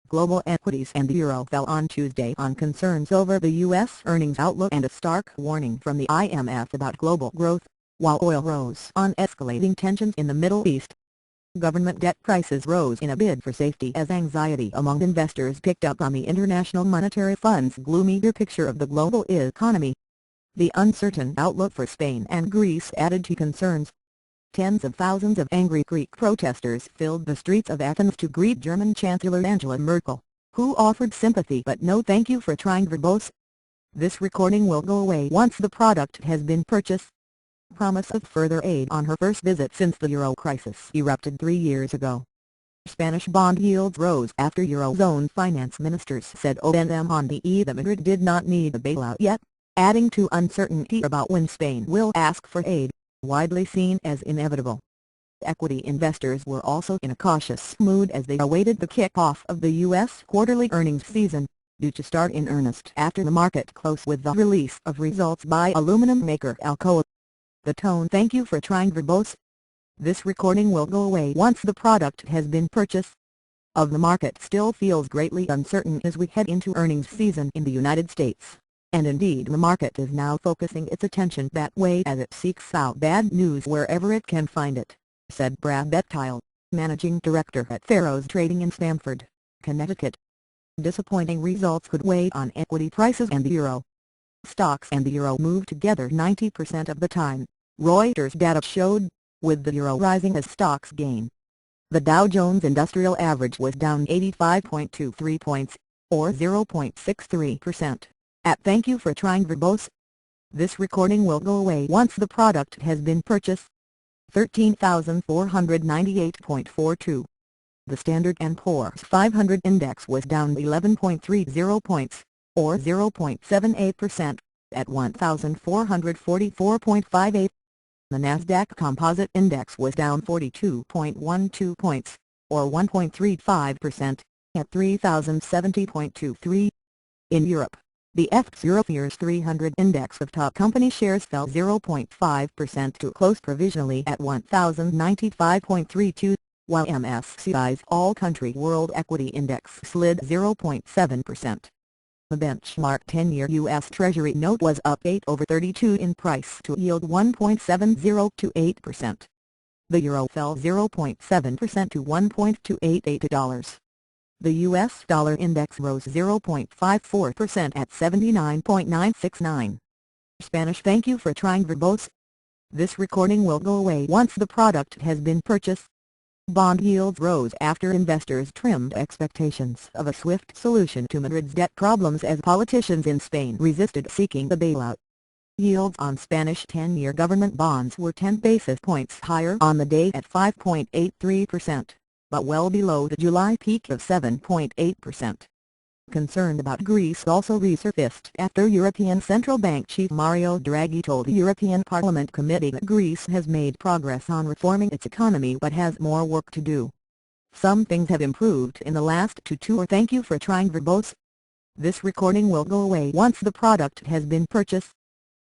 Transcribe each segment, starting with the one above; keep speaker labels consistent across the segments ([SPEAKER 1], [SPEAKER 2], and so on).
[SPEAKER 1] Global equities and the euro fell on Tuesday on concerns over the U.S. earnings outlook and a stark warning from the IMF about global growth, while oil rose on escalating tensions in the Middle East. Government debt prices rose in a bid for safety as anxiety among investors picked up on the International Monetary Fund's gloomier picture of the global economy. The uncertain outlook for Spain and Greece added to concerns. Tens of thousands of angry Greek protesters filled the streets of Athens to greet German Chancellor Angela Merkel, who offered sympathy but no thank you for trying verbose. This recording will go away once the product has been purchased. Promise of further aid on her first visit since the euro crisis erupted 3 years ago. Spanish bond yields rose after Eurozone finance ministers said on the eve that Madrid did not need a bailout yet, adding to uncertainty about when Spain will ask for aid, widely seen as inevitable. Equity investors were also in a cautious mood as they awaited the kick-off of the U.S. quarterly earnings season, due to start in earnest after the market closed with the release of results by aluminum maker Alcoa. The tone "Thank you for trying verbose." This recording will go away once the product has been purchased. Of the market still feels greatly uncertain as we head into earnings season in the United States, and indeed the market is now focusing its attention that way as it seeks out bad news wherever it can find it, said Brad Bettile, managing director at Fairose Trading in Stamford, Connecticut. Disappointing results could weigh on equity prices and the euro. Stocks and the euro move together 90% of the time, Reuters data showed, with the euro rising as stocks gain. The Dow Jones Industrial Average was down 85.23 points, or 0.63%, at "Thank you for trying verbose." This recording will go away once the product has been purchased. 13,498.42. The Standard & Poor's 500 index was down 11.30 points, or 0.78%, at 1,444.58. The Nasdaq Composite Index was down 42.12 points, or 1.35%, at 3,070.23. In Europe, the FTSE 300 index of top company shares fell 0.5% to close provisionally at 1,095.32, while MSCI's All-Country World Equity Index slid 0.7%. The benchmark 10-year U.S. Treasury note was up 8/32 in price to yield 1.7028%. The euro fell 0.7% to $1.288. The U.S. dollar index rose 0.54% at 79.969. Spanish "Thank you for trying verbose." This recording will go away once the product has been purchased. Bond yields rose after investors trimmed expectations of a swift solution to Madrid's debt problems as politicians in Spain resisted seeking the bailout. Yields on Spanish 10-year government bonds were 10 basis points higher on the day at 5.83%, but well below the July peak of 7.8%. Concern about Greece also resurfaced after European Central Bank Chief Mario Draghi told the European Parliament Committee that Greece has made progress on reforming its economy but has more work to do. Some things have improved in the last 2 or "Thank you for trying verbose." This recording will go away once the product has been purchased.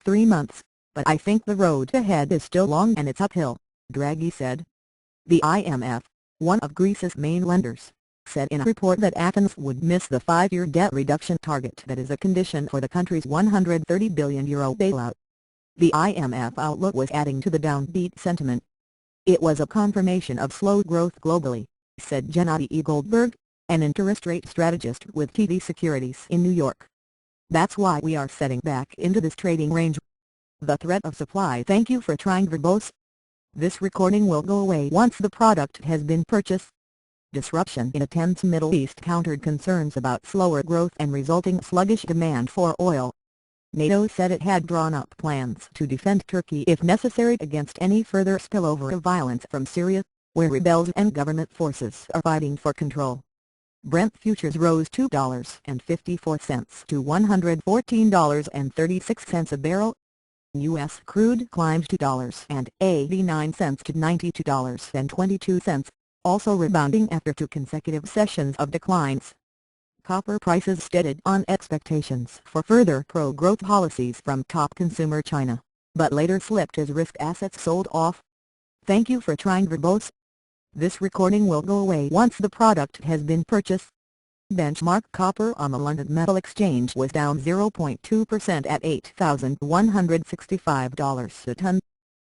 [SPEAKER 1] 3 months, but I think the road ahead is still long and it's uphill, Draghi said. The IMF, one of Greece's main lenders, said in a report that Athens would miss the 5-year debt reduction target that is a condition for the country's €130 billion bailout. The IMF outlook was adding to the downbeat sentiment. It was a confirmation of slow growth globally, said Gennady E. Goldberg, an interest rate strategist with TD Securities in New York. That's why we are setting back into this trading range. The threat of supply "Thank you for trying verbose." This recording will go away once the product has been purchased. Disruption in a tense Middle East countered concerns about slower growth and resulting sluggish demand for oil. NATO said it had drawn up plans to defend Turkey if necessary against any further spillover of violence from Syria, where rebels and government forces are fighting for control. Brent futures rose $2.54 to $114.36 a barrel. U.S. crude climbed $2.89 to $92.22. Also rebounding after 2 consecutive sessions of declines. Copper prices steadied on expectations for further pro-growth policies from top consumer China, but later slipped as risk assets sold off. Thank you for trying verbose. This recording will go away once the product has been purchased. Benchmark copper on the London Metal Exchange was down 0.2% at $8,165 a ton.